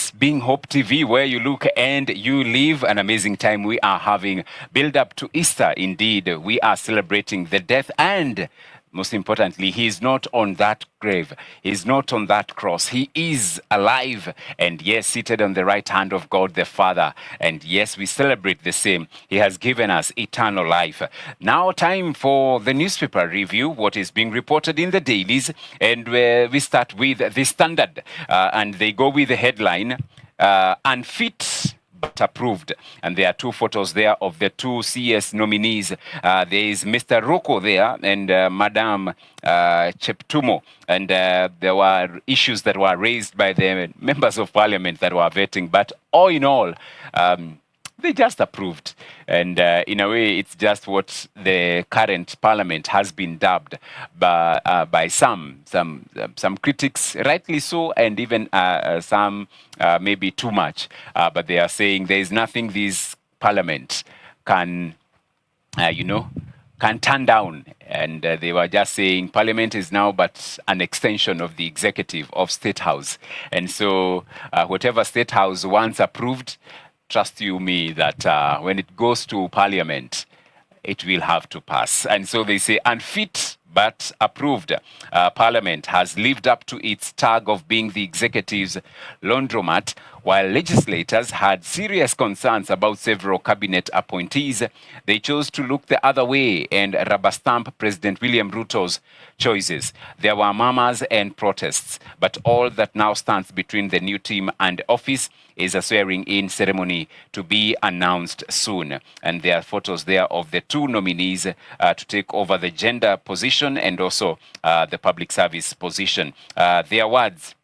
This being Hope TV, where you look and you live. An amazing time we are having. Build up to Easter, indeed. We are celebrating the death and most importantly, he is not on that grave. He is not on that cross. He is alive and yes, seated on the right hand of God the Father. And yes, we celebrate the same. He has given us eternal life. Now time for the newspaper review, what is being reported in the dailies. And we start with the Standard. And they go with the headline, Unfit but approved. And there are two photos there of the two CS nominees. There is Mr. Roko there and Madam Cheptumo. And there were issues that were raised by the members of parliament that were vetting. But all in all, they just approved. And in a way, it's just what the current parliament has been dubbed by some critics, rightly so, and even some maybe too much. But they are saying there is nothing this parliament can, can turn down. And they were just saying parliament is now but an extension of the executive of State House. And so whatever State House once approved, trust you me that when it goes to parliament, it will have to pass. And so they say unfit but approved. Parliament has lived up to its tag of being the executive's laundromat, while legislators had serious concerns about several cabinet appointees. They chose to look the other way and rubber stamp President William Ruto's choices. There were murmurs and protests, but all that now stands between the new team and office is a swearing-in ceremony to be announced soon. And there are photos there of the two nominees to take over the gender position and also the public service position. Their words: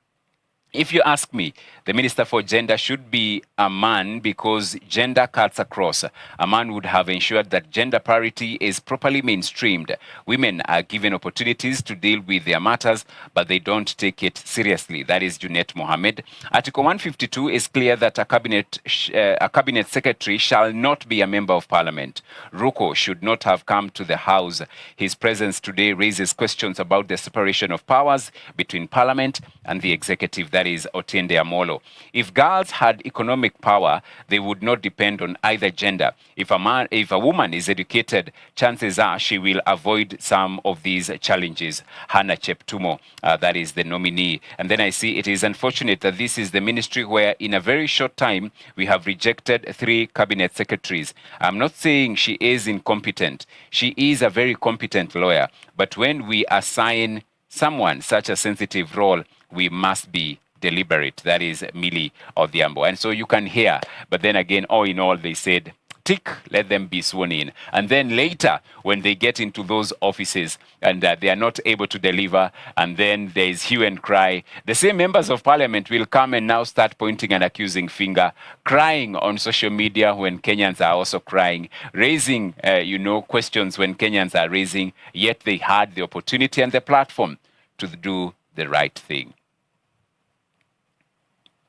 if you ask me, the Minister for Gender should be a man because gender cuts across. A man would have ensured that gender parity is properly mainstreamed. Women are given opportunities to deal with their matters, but they don't take it seriously. That is Junet Mohammed. Article 152 is clear that a cabinet secretary shall not be a member of parliament. Ruko should not have come to the House. His presence today raises questions about the separation of powers between parliament and the executive. That is Otiende Amolo. If girls had economic power, they would not depend on either gender. If a woman is educated, chances are she will avoid some of these challenges. Hannah Cheptumo, that is the nominee. And then I see it is unfortunate that this is the ministry where in a very short time we have rejected 3 cabinet secretaries. I'm not saying she is incompetent. She is a very competent lawyer. But when we assign someone such a sensitive role, we must be deliberate. That is Millie Odhiambo. And so you can hear, but then again, all in all, they said, tick, let them be sworn in. And then later, when they get into those offices and they are not able to deliver, and then there is hue and cry, the same members of parliament will come and now start pointing an accusing finger, crying on social media when Kenyans are also crying, raising, questions when Kenyans are raising, yet they had the opportunity and the platform to do the right thing.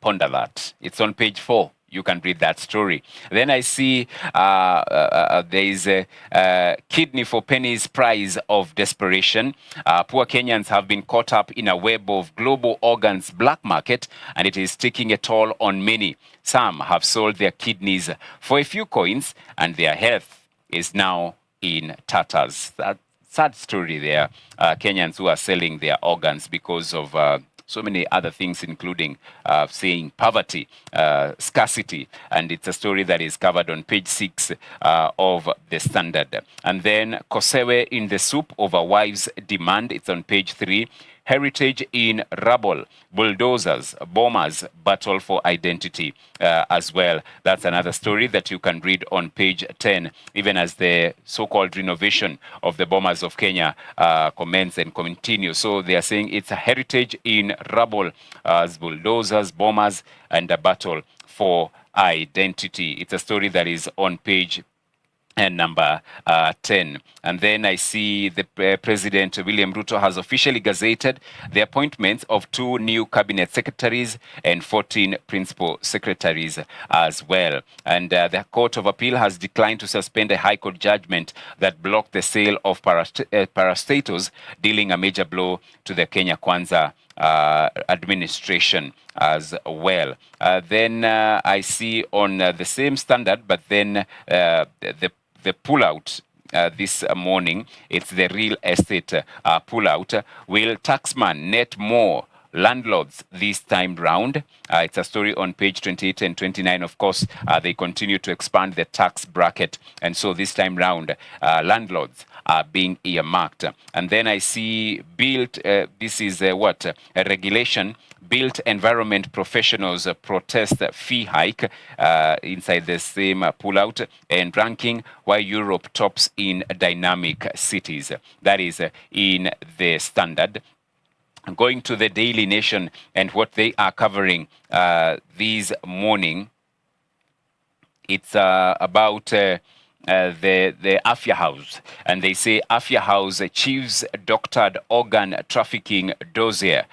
Ponder that. It's on page 4. You can read that story. Then I see there is a kidney for pennies prize of desperation. Poor Kenyans have been caught up in a web of global organs black market, and it is taking a toll on many. Some have sold their kidneys for a few coins, and their health is now in tatters. That sad story there. Kenyans who are selling their organs because of so many other things, including saying poverty, scarcity. And it's a story that is covered on page 6 of the Standard. And then Kosewe in the soup over wives' demand. It's on page 3. Heritage in rubble, bulldozers, bombers battle for identity as well. That's another story that you can read on page 10, even as the so-called renovation of the bombers of Kenya commences and continues. So they are saying it's a heritage in rubble, as bulldozers, bombers, and a battle for identity. It's a story that is on page and number 10. And then I see the President William Ruto has officially gazetted the appointments of 2 new cabinet secretaries and 14 principal secretaries as well. And the Court of Appeal has declined to suspend a High Court judgment that blocked the sale of parastatals, dealing a major blow to the Kenya Kwanza administration as well. Then I see on the same standard, but then the pullout this morning, it's the real estate pullout. Will taxman net more landlords this time round? It's a story on page 28 and 29. Of course, they continue to expand the tax bracket. And so this time round, landlords are being earmarked. And then I see built, this is a regulation. Built environment professionals protest fee hike inside the same pullout, and ranking why Europe tops in dynamic cities. That is in the Standard. Going to the Daily Nation and what they are covering this morning, it's about the Afya House, and they say Afya House achieves doctored organ trafficking dossier.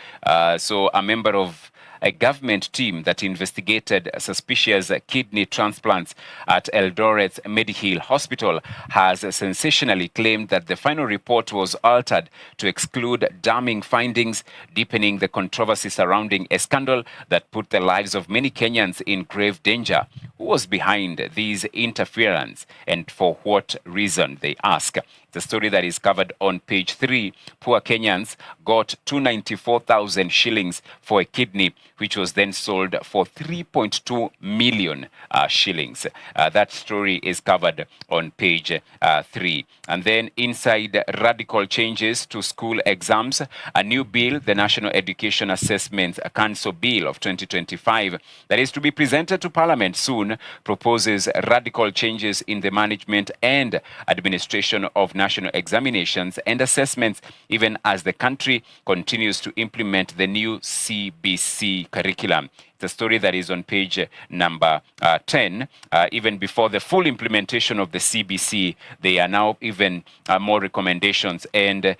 So a member of a government team that investigated suspicious kidney transplants at Eldoret's Medihill Hospital has sensationally claimed that the final report was altered to exclude damning findings, deepening the controversy surrounding a scandal that put the lives of many Kenyans in grave danger. Who was behind these interference, and for what reason, they ask. The story that is covered on page 3. Poor Kenyans got 294,000 shillings for a kidney, which was then sold for 3.2 million shillings. That story is covered on page 3. And then inside radical changes to school exams, a new bill, the National Education Assessment Council Bill of 2025, that is to be presented to Parliament soon, proposes radical changes in the management and administration of national examinations and assessments, even as the country continues to implement the new CBC curriculum. The story that is on page number 10. Even before the full implementation of the CBC, there are now even more recommendations and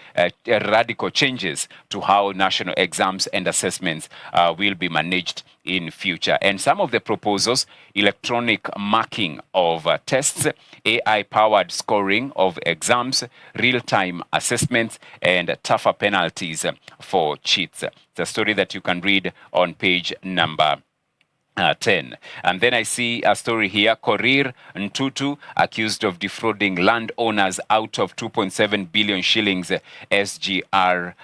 radical changes to how national exams and assessments will be managed in future. And some of the proposals: electronic marking of tests, AI-powered scoring of exams, real-time assessments, and tougher penalties for cheats. The story that you can read on page number 10. And then I see a story here: Korir Ntutu accused of defrauding landowners out of 2.7 billion shillings SGR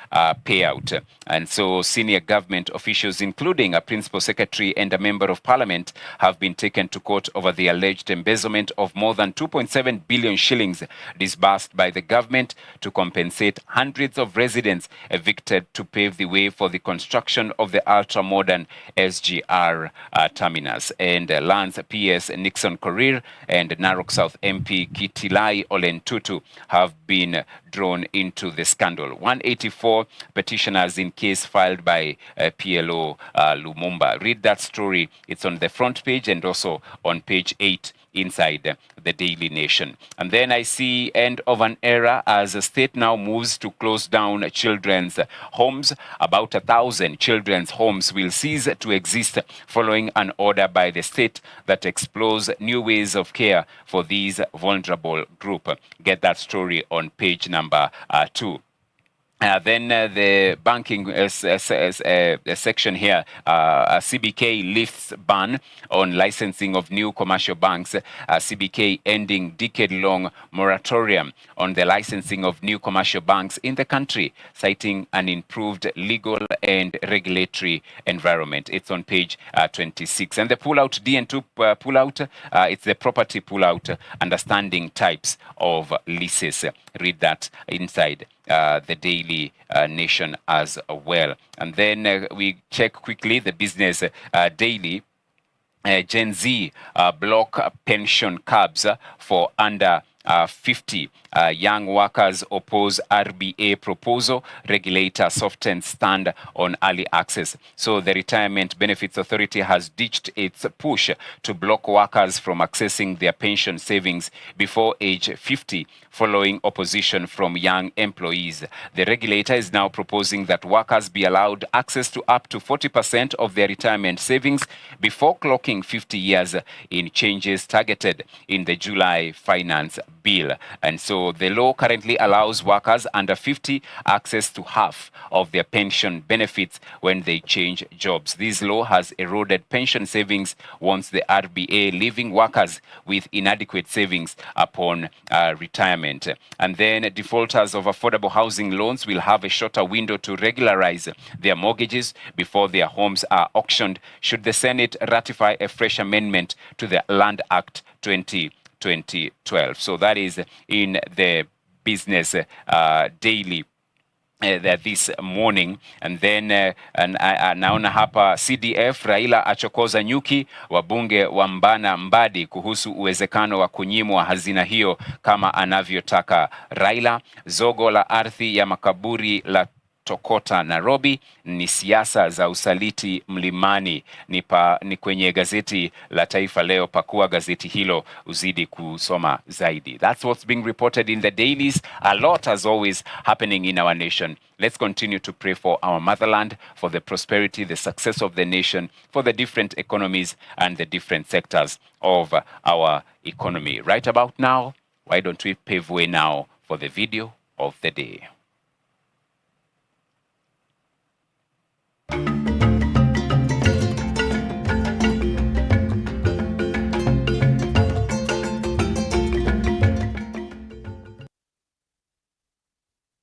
payout. And so senior government officials, including a principal secretary and a member of parliament, have been taken to court over the alleged embezzlement of more than 2.7 billion shillings disbursed by the government to compensate hundreds of residents evicted to pave the way for the construction of the ultra-modern SGR terminus. And Lance PS Nixon Korir and Narok South MP Kitilai Ole Ntutu have been drawn into the scandal. 184 petitioners in case filed by PLO Lumumba. Read that story. It's on the front page and also on page 8 inside the Daily Nation. And then I see end of an era as the state now moves to close down children's homes. About 1,000 children's homes will cease to exist following an order by the state that explores new ways of care for these vulnerable group. Get that story on page number 2. Then the banking section here, CBK lifts ban on licensing of new commercial banks. CBK ending decade-long moratorium on the licensing of new commercial banks in the country, citing an improved legal and regulatory environment. It's on page 26. And the pullout, DN2 pullout, it's the property pullout, understanding types of leases. Read that inside the Daily Nation as well. And then we check quickly the Business Daily. Gen Z block pension cabs for under 50. Young workers oppose RBA proposal. Regulator softens stand on early access. So the Retirement Benefits Authority has ditched its push to block workers from accessing their pension savings before age 50, following opposition from young employees. The regulator is now proposing that workers be allowed access to up to 40% of their retirement savings before clocking 50 years, in changes targeted in the July finance bill. And so the law currently allows workers under 50 access to half of their pension benefits when they change jobs. This law has eroded pension savings, warns the RBA, leaving workers with inadequate savings upon retirement. And then defaulters of affordable housing loans will have a shorter window to regularize their mortgages before their homes are auctioned, should the Senate ratify a fresh amendment to the Land Act 2012. So that is in the Business Daily this morning. And then naona hapa CDF, Raila achokoza nyuki, wabunge wa mbana Mbadi kuhusu uwezekano wa kunyimwa hazina hiyo kama anavyotaka Raila. Zogo la ardhi ya makaburi la Tokota Nairobi ni siasa za usaliti mlimani. Ni kwenye gazeti la Taifa Leo. Pakua gazeti hilo uzidi kusoma zaidi. That's what's being reported in the dailies. A lot as always happening in our nation. Let's continue to pray for our motherland, for the prosperity, the success of the nation, for the different economies and the different sectors of our economy. Right about now, why don't we pave way now for the video of the day?